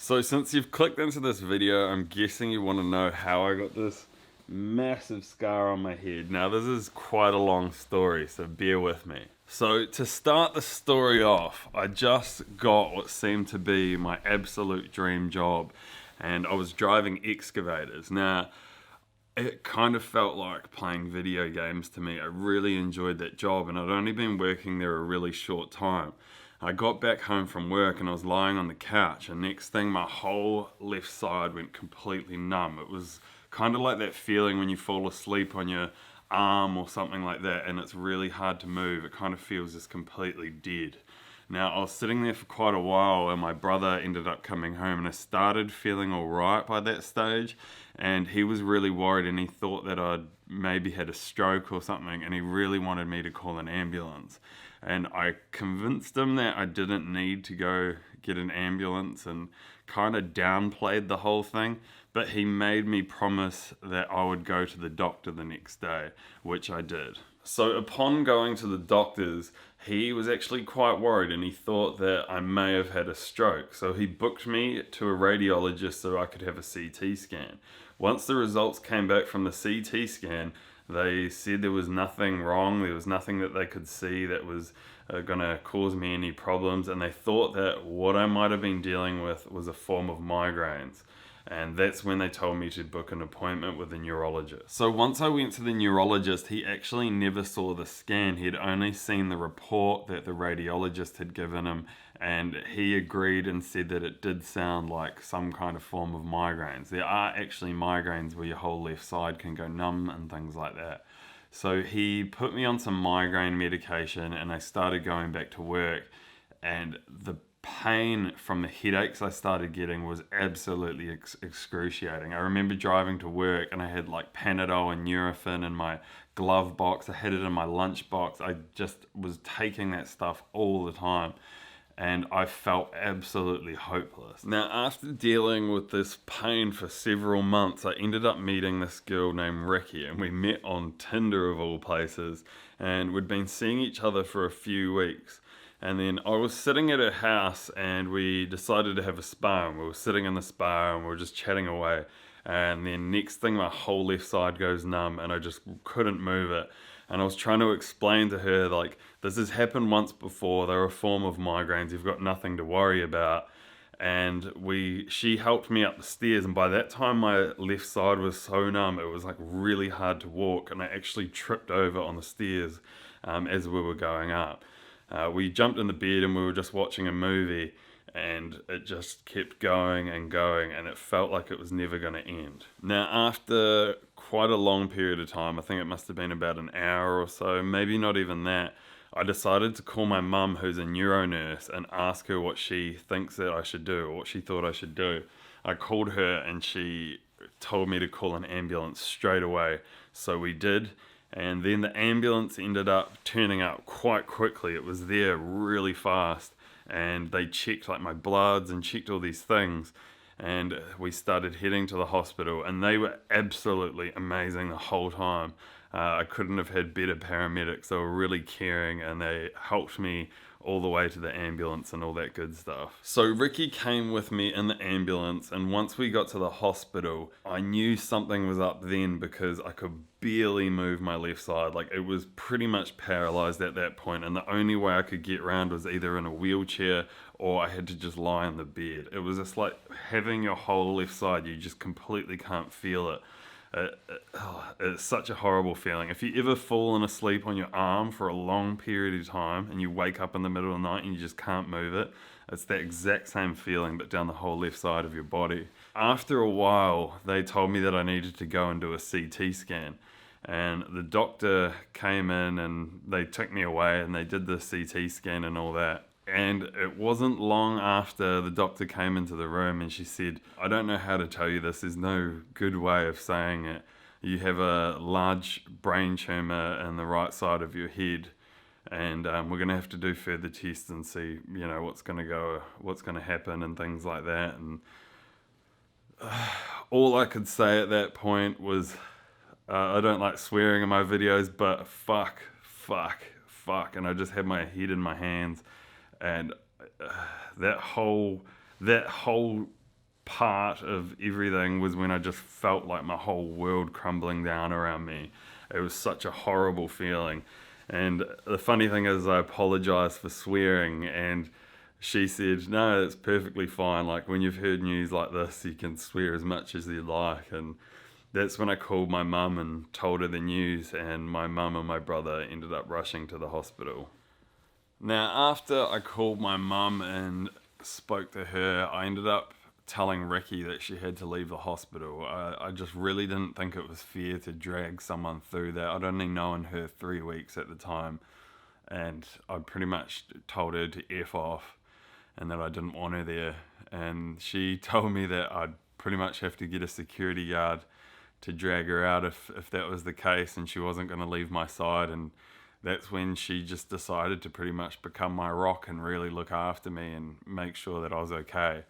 So since you've clicked into this video, I'm guessing you want to know how I got this massive scar on my head. Now this is quite a long story, so bear with me. So to start the story off, I just got what seemed to be my absolute dream job, and I was driving excavators. Now, it kind of felt like playing video games to me. I really enjoyed that job, and I'd only been working there a really short time. I got back home from work and I was lying on the couch, and next thing my whole left side went completely numb. It was kind of like that feeling when you fall asleep on your arm or something like that and it's really hard to move. It kind of feels just completely dead. Now, I was sitting there for quite a while and my brother ended up coming home, and I started feeling alright by that stage, and he was really worried and he thought that I'd maybe had a stroke or something, and he really wanted me to call an ambulance. And I convinced him that I didn't need to go get an ambulance and kind of downplayed the whole thing, but he made me promise that I would go to the doctor the next day, which I did. So upon going to the doctors, he was actually quite worried and he thought that I may have had a stroke. So he booked me to a radiologist so I could have a CT scan. Once the results came back from the CT scan, they said there was nothing wrong, there was nothing that they could see that was going to cause me any problems, and they thought that what I might have been dealing with was a form of migraines. And that's when they told me to book an appointment with a neurologist. So once I went to the neurologist, he actually never saw the scan. He'd only seen the report that the radiologist had given him, and he agreed and said that it did sound like some kind of form of migraines. There are actually migraines where your whole left side can go numb and things like that. So he put me on some migraine medication and I started going back to work, and the pain from the headaches I started getting was absolutely excruciating. I remember driving to work and I had like Panadol and Nurofen in my glove box. I had it in my lunch box. I just was taking that stuff all the time, and I felt absolutely hopeless. Now, after dealing with this pain for several months, I ended up meeting this girl named Ricky, and we met on Tinder of all places, and we'd been seeing each other for a few weeks. And then I was sitting at her house and we decided to have a spa, and we were sitting in the spa and we were just chatting away. And then next thing, my whole left side goes numb and I just couldn't move it. And I was trying to explain to her, like, this has happened once before, they're a form of migraines, you've got nothing to worry about. And she helped me up the stairs, and by that time my left side was so numb it was like really hard to walk, and I actually tripped over on the stairs as we were going up. We jumped in the bed and we were just watching a movie, and it just kept going and going, and it felt like it was never going to end. Now, after quite a long period of time, I think it must have been about an hour or so, maybe not even that, I decided to call my mum, who's a neuro nurse, and ask her what she thinks that I should do, or what she thought I should do. I called her and she told me to call an ambulance straight away, so we did. And then the ambulance ended up turning up quite quickly. It was there really fast, and they checked like my bloods and checked all these things, and we started heading to the hospital, and they were absolutely amazing the whole time. I couldn't have had better paramedics. They were really caring and they helped me all the way to the ambulance and all that good stuff. So Ricky came with me in the ambulance, and once we got to the hospital, I knew something was up then because I could barely move my left side. Like, it was pretty much paralyzed at that point, and the only way I could get around was either in a wheelchair or I had to just lie on the bed. It was just like having your whole left side, you just completely can't feel it. It's such a horrible feeling. If you ever fallen asleep on your arm for a long period of time and you wake up in the middle of the night and you just can't move it, it's that exact same feeling but down the whole left side of your body. After a while, they told me that I needed to go and do a CT scan, and the doctor came in and they took me away and they did the CT scan and all that. And it wasn't long after the doctor came into the room and she said, I don't know how to tell you this, there's no good way of saying it. You have a large brain tumor in the right side of your head, and we're going to have to do further tests and see, what's going to happen and things like that. And all I could say at that point was, I don't like swearing in my videos, but fuck. And I just had my head in my hands. And that whole part of everything was when I just felt like my whole world crumbling down around me. It was such a horrible feeling. And the funny thing is, I apologized for swearing, and she said, "No, it's perfectly fine. Like, when you've heard news like this, you can swear as much as you like." And that's when I called my mum and told her the news, and my mum and my brother ended up rushing to the hospital. Now, after I called my mum and spoke to her, I ended up telling Ricky that she had to leave the hospital. I just really didn't think it was fair to drag someone through that. I'd only known her 3 weeks at the time, and I pretty much told her to F off and that I didn't want her there. And she told me that I'd pretty much have to get a security guard to drag her out if that was the case, and she wasn't going to leave my side. And that's when she just decided to pretty much become my rock and really look after me and make sure that I was okay.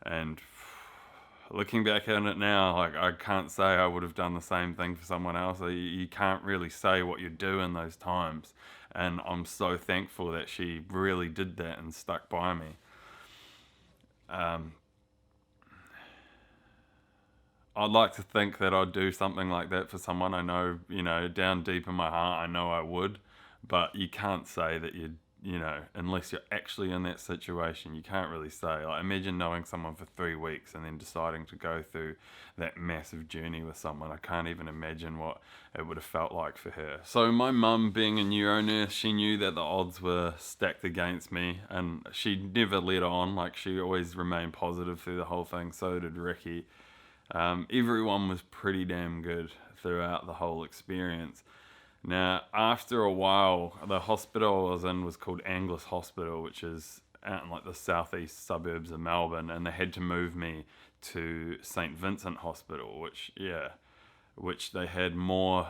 And looking back on it now, like, I can't say I would have done the same thing for someone else. You can't really say what you do in those times, and I'm so thankful that she really did that and stuck by me. I'd like to think that I'd do something like that for someone. I know, down deep in my heart, I know I would, but you can't say that unless you're actually in that situation, you can't really say. Like, imagine knowing someone for 3 weeks and then deciding to go through that massive journey with someone. I can't even imagine what it would have felt like for her. So my mum, being a neuro nurse, she knew that the odds were stacked against me, and she never let on. Like, she always remained positive through the whole thing. So did Ricky. Everyone was pretty damn good throughout the whole experience. Now, after a while, the hospital I was in was called Angus Hospital, which is out in like the southeast suburbs of Melbourne, and they had to move me to St. Vincent Hospital, which they had more,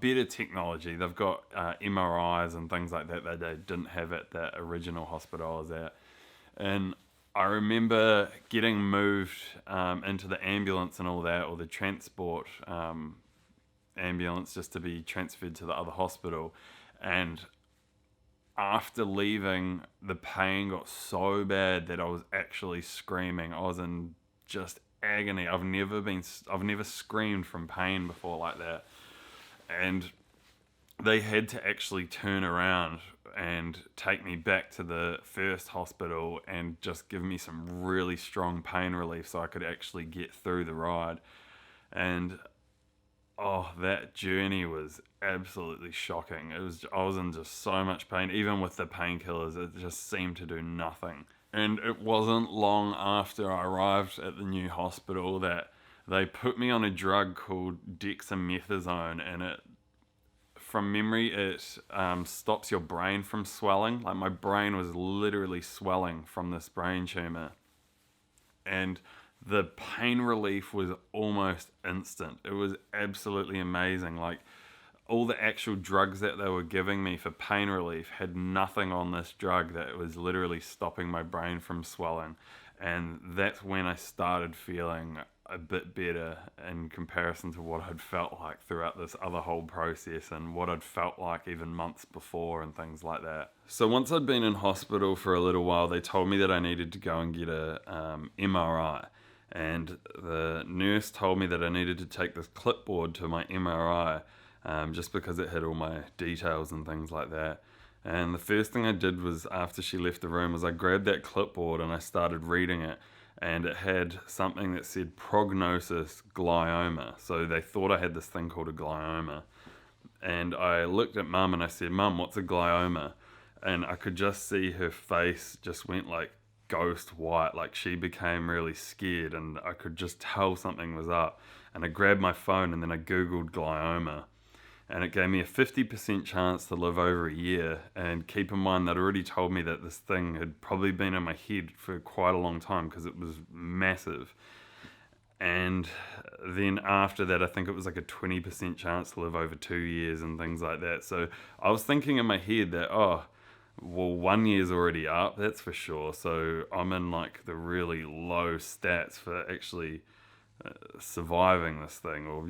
better technology. They've got MRIs and things like that they didn't have at that original hospital I was at. And I remember getting moved into the ambulance and all that, or the transport ambulance, just to be transferred to the other hospital. And after leaving, the pain got so bad that I was actually screaming. I was in just agony. I've never screamed from pain before like that. And they had to actually turn around and take me back to the first hospital and just give me some really strong pain relief so I could actually get through the ride. And that journey was absolutely shocking. I was in just so much pain. Even with the painkillers, it just seemed to do nothing. And it wasn't long after I arrived at the new hospital that they put me on a drug called dexamethasone, and from memory, it stops your brain from swelling. Like, my brain was literally swelling from this brain tumor. And the pain relief was almost instant. It was absolutely amazing. Like, all the actual drugs that they were giving me for pain relief had nothing on this drug that was literally stopping my brain from swelling. And that's when I started feeling a bit better in comparison to what I'd felt like throughout this other whole process, and what I'd felt like even months before and things like that. So once I'd been in hospital for a little while, they told me that I needed to go and get a MRI. And the nurse told me that I needed to take this clipboard to my MRI, just because it had all my details and things like that. And the first thing I did was, after she left the room, was I grabbed that clipboard and I started reading it. And it had something that said prognosis glioma. So they thought I had this thing called a glioma. And I looked at Mum and I said, "Mum, what's a glioma?" And I could just see her face just went like ghost white. Like, she became really scared, and I could just tell something was up. And I grabbed my phone and then I Googled glioma. And it gave me a 50% chance to live over a year. And keep in mind, they'd already told me that this thing had probably been in my head for quite a long time because it was massive. And then after that, I think it was like a 20% chance to live over 2 years and things like that. So I was thinking in my head that, 1 year's already up, that's for sure. So I'm in like the really low stats for actually surviving this thing. Or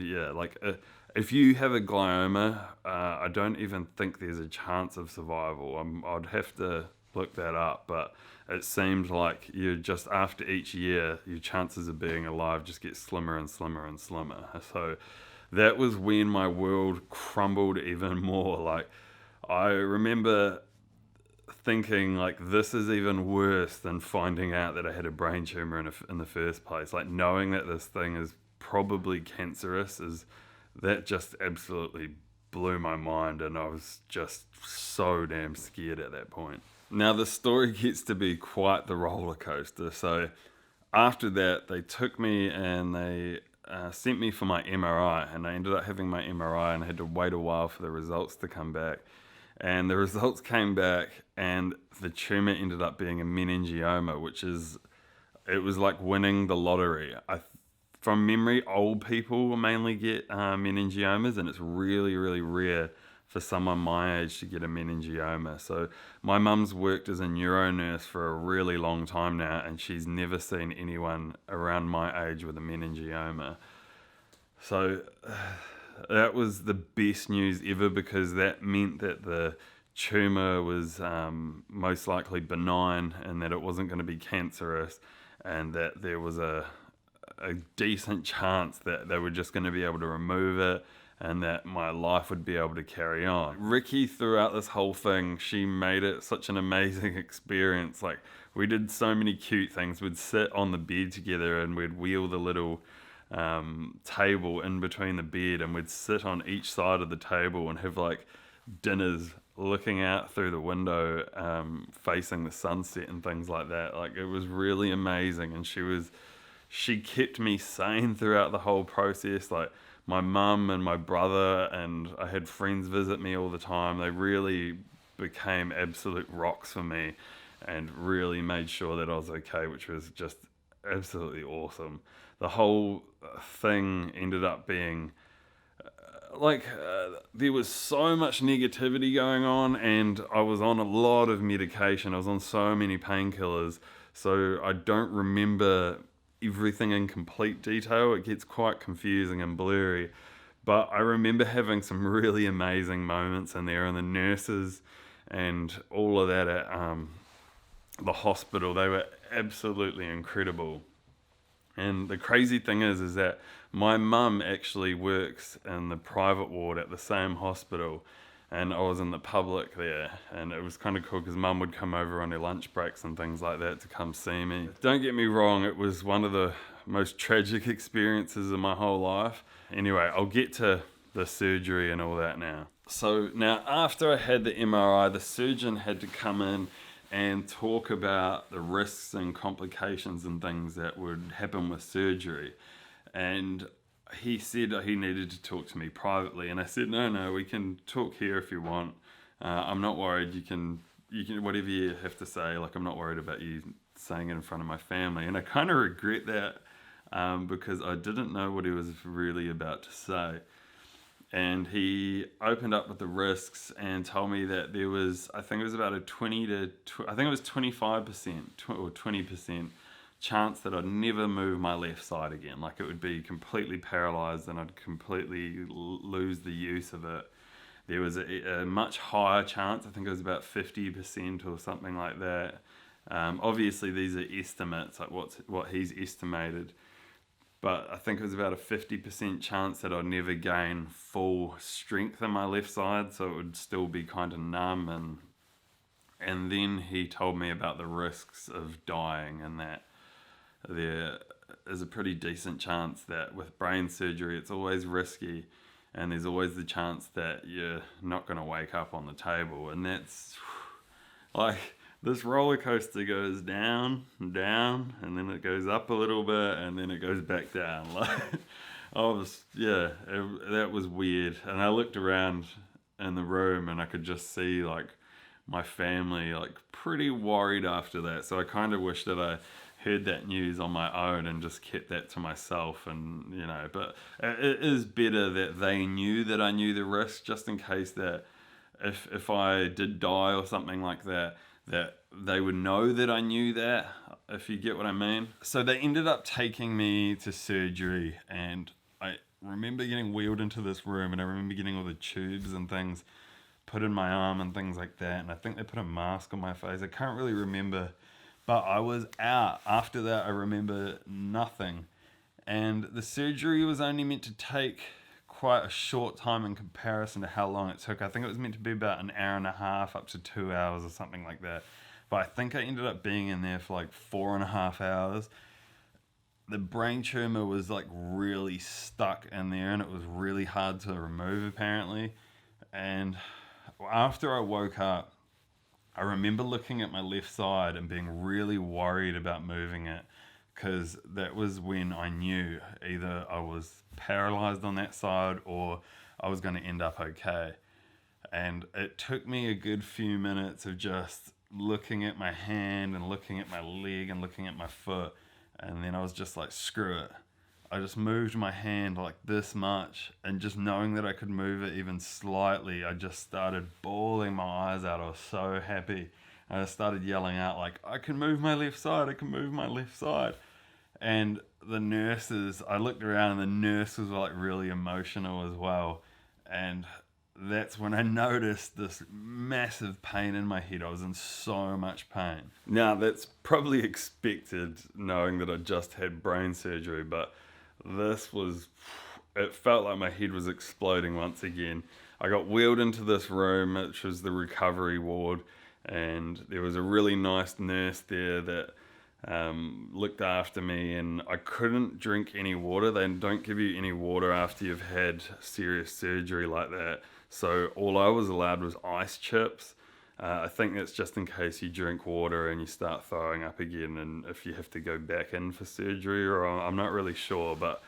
if you have a glioma, I don't even think there's a chance of survival. I'd have to look that up, but it seemed like you just after each year, your chances of being alive just get slimmer and slimmer and slimmer. So that was when my world crumbled even more. Like, I remember thinking, like, this is even worse than finding out that I had a brain tumor in the first place. Like, knowing that this thing is probably cancerous, that just absolutely blew my mind, and I was just so damn scared at that point. Now the story gets to be quite the roller coaster. So after that, they took me and they sent me for my MRI, and I ended up having my MRI and I had to wait a while for the results to come back. And the results came back, and the tumor ended up being a meningioma, it was like winning the lottery. From memory, old people mainly get meningiomas, and it's really, really rare for someone my age to get a meningioma. So my mum's worked as a neuro nurse for a really long time now, and she's never seen anyone around my age with a meningioma. So that was the best news ever, because that meant that the tumor was most likely benign, and that it wasn't going to be cancerous, and that there was a decent chance that they were just going to be able to remove it, and that my life would be able to carry on. Ricky, throughout this whole thing, she made it such an amazing experience. Like, we did so many cute things. We'd sit on the bed together, and we'd wheel the little table in between the bed, and we'd sit on each side of the table and have like dinners looking out through the window, facing the sunset and things like that. Like, it was really amazing, and she kept me sane throughout the whole process. Like, my mum and my brother, and I had friends visit me all the time. They really became absolute rocks for me and really made sure that I was okay, which was just absolutely awesome. The whole thing ended up being there was so much negativity going on, and I was on a lot of medication. I was on so many painkillers, so I don't remember everything in complete detail. It gets quite confusing and blurry, but I remember having some really amazing moments in there, and the nurses and all of that at the hospital, they were absolutely incredible. And the crazy thing is that my mum actually works in the private ward at the same hospital, and I was in the public there, and it was kind of cool because mum would come over on her lunch breaks and things like that to come see me. Don't get me wrong, it was one of the most tragic experiences of my whole life. Anyway, I'll get to the surgery and all that now. So now, after I had the MRI, the surgeon had to come in and talk about the risks and complications and things that would happen with surgery. And he said he needed to talk to me privately, and I said, no, we can talk here if you want. I'm not worried. You can whatever you have to say. Like, I'm not worried about you saying it in front of my family. And I kind of regret that, because I didn't know what he was really about to say. And he opened up with the risks and told me that there was, I think it was about a 25% or 20% chance that I'd never move my left side again. Like, it would be completely paralyzed and I'd completely lose the use of it. There was a much higher chance, I think it was about 50% or something like that. Obviously these are estimates, like what he's estimated. But I think it was about a 50% chance that I'd never gain full strength in my left side, so it would still be kind of numb. And then he told me about the risks of dying, and that there is a pretty decent chance that with brain surgery it's always risky, and there's always the chance that you're not going to wake up on the table. And that's like, this roller coaster goes down and down, and then it goes up a little bit, and then it goes back down. Like, that was weird. And I looked around in the room, and I could just see like my family like pretty worried after that. So I kind of wish that I heard that news on my own and just kept that to myself. And but it is better that they knew that I knew the risk, just in case that if I did die or something like that, that they would know that I knew that, if you get what I mean. So they ended up taking me to surgery, and I remember getting wheeled into this room, and I remember getting all the tubes and things put in my arm and things like that. And I think they put a mask on my face. I can't really remember, but I was out. After that, I remember nothing. And the surgery was only meant to take quite a short time in comparison to how long it took. I think it was meant to be about an hour and a half up to 2 hours or something like that. But I think I ended up being in there for like 4.5 hours. The brain tumor was like really stuck in there and it was really hard to remove apparently. And after I woke up, I remember looking at my left side and being really worried about moving it, because that was when I knew either I was paralyzed on that side or I was going to end up okay. And it took me a good few minutes of just looking at my hand and looking at my leg and looking at my foot. And then I was just like, screw it. I just moved my hand like this much, and just knowing that I could move it even slightly, I just started bawling my eyes out. I was so happy. I just started yelling out like, I can move my left side, I can move my left side. And the nurses, I looked around and the nurses were like really emotional as well. And that's when I noticed this massive pain in my head. I was in so much pain. Now, that's probably expected knowing that I just had brain surgery, but this was, it felt like my head was exploding once again. I got wheeled into this room, which was the recovery ward, and there was a really nice nurse there that looked after me, and I couldn't drink any water. They don't give you any water after you've had serious surgery like that. So all I was allowed was ice chips. I think that's just in case you drink water and you start throwing up again, and if you have to go back in for surgery, or I'm not really sure, but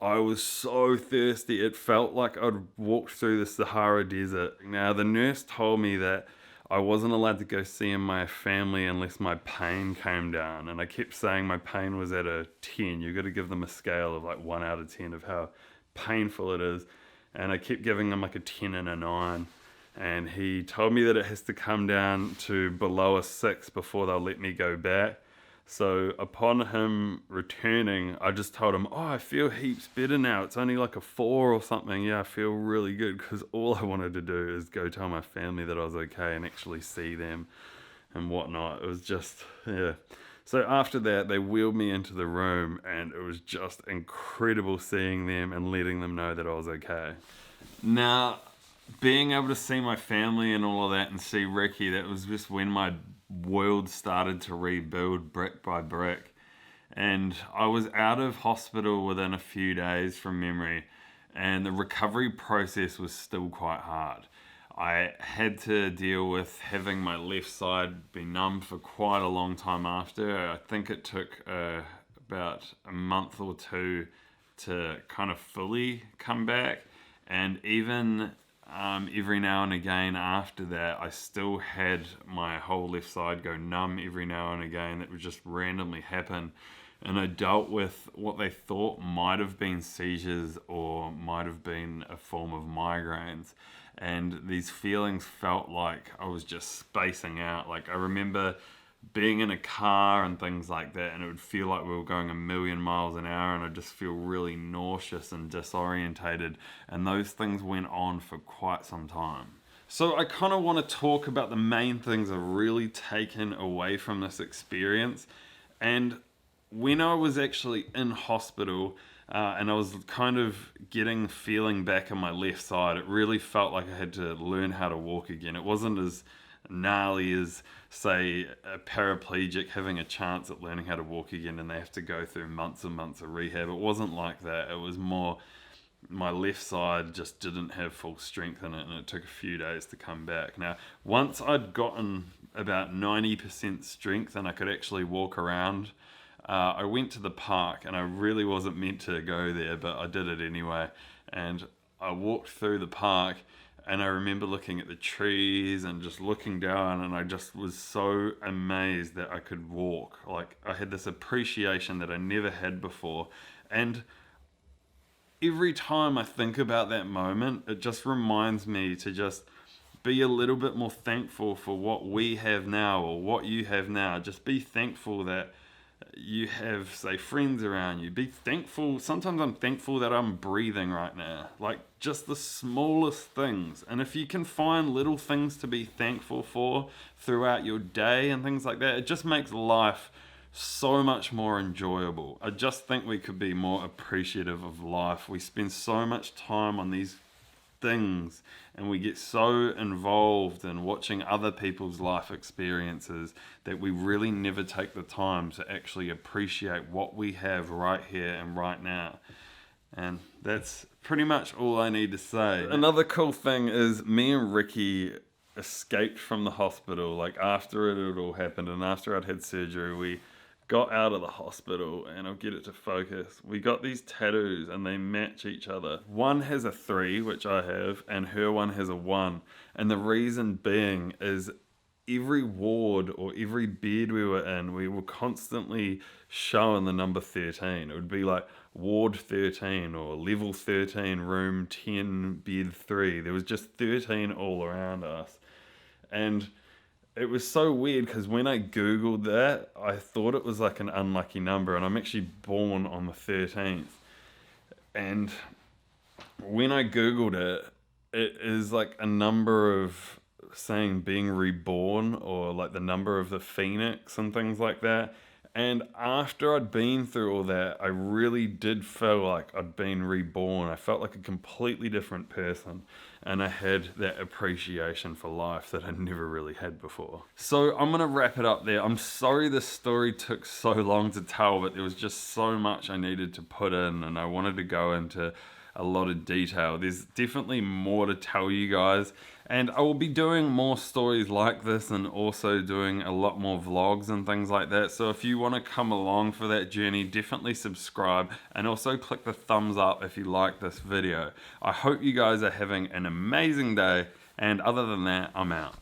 I was so thirsty. It felt like I'd walked through the Sahara Desert. Now, the nurse told me that I wasn't allowed to go see my family unless my pain came down. And I kept saying my pain was at a 10. You got to give them a scale of like 1 out of 10 of how painful it is. And I kept giving them like a 10 and a 9. And he told me that it has to come down to below a 6 before they'll let me go back. So upon him returning, I just told him, oh, I feel heaps better now. It's only like a 4 or something. Yeah, I feel really good, because all I wanted to do is go tell my family that I was okay and actually see them and whatnot. It was just, yeah. So after that, they wheeled me into the room, and it was just incredible seeing them and letting them know that I was okay. Now, being able to see my family and all of that and see Ricky, that was just when my world started to rebuild brick by brick. And I was out of hospital within a few days from memory, and the recovery process was still quite hard. I had to deal with having my left side be numb for quite a long time after. I think it took about a month or two to kind of fully come back, and even every now and again after that, I still had my whole left side go numb every now and again. That would just randomly happen. And I dealt with what they thought might have been seizures or might have been a form of migraines. And these feelings felt like I was just spacing out. Like, I remember being in a car and things like that, and it would feel like we were going 1,000,000 miles an hour, and I'd just feel really nauseous and disorientated, and those things went on for quite some time. So I kind of want to talk about the main things I've really taken away from this experience. And when I was actually in hospital, and I was kind of getting feeling back in my left side, it really felt like I had to learn how to walk again. It wasn't as gnarly as, say, a paraplegic having a chance at learning how to walk again and they have to go through months and months of rehab. It wasn't like that. It was more my left side just didn't have full strength in it, and it took a few days to come back. Now, once I'd gotten about 90% strength and I could actually walk around, I went to the park, and I really wasn't meant to go there, but I did it anyway. And I walked through the park, and I remember looking at the trees and just looking down, and I just was so amazed that I could walk. Like, I had this appreciation that I never had before. And every time I think about that moment, it just reminds me to just be a little bit more thankful for what we have now or what you have now. Just be thankful that you have, say, friends around you. Be thankful. Sometimes I'm thankful that I'm breathing right now. Like, just the smallest things. And if you can find little things to be thankful for throughout your day and things like that, it just makes life so much more enjoyable. I just think we could be more appreciative of life. We spend so much time on these things and we get so involved in watching other people's life experiences that we really never take the time to actually appreciate what we have right here and right now. And that's pretty much all I need to say. Another cool thing is me and Ricky escaped from the hospital, like after it all happened and after I'd had surgery. We got out of the hospital, and I'll get it to focus. We got these tattoos and they match each other. One has a 3, which I have, and her one has a 1. And the reason being is every ward or every bed we were in, we were constantly showing the number 13. It would be like ward 13 or level 13, room 10, bed 3. There was just 13 all around us. And it was so weird because when I Googled that, I thought it was like an unlucky number, and I'm actually born on the 13th. And when I Googled it, it is like a number of saying being reborn, or like the number of the phoenix and things like that. And after I'd been through all that, I really did feel like I'd been reborn. I felt like a completely different person. And I had that appreciation for life that I never really had before. So I'm gonna wrap it up there. I'm sorry this story took so long to tell, but there was just so much I needed to put in, and I wanted to go into a lot of detail. There's definitely more to tell you guys, and I will be doing more stories like this and also doing a lot more vlogs and things like that. So if you want to come along for that journey, definitely subscribe, and also click the thumbs up if you like this video. I hope you guys are having an amazing day, and other than that, I'm out.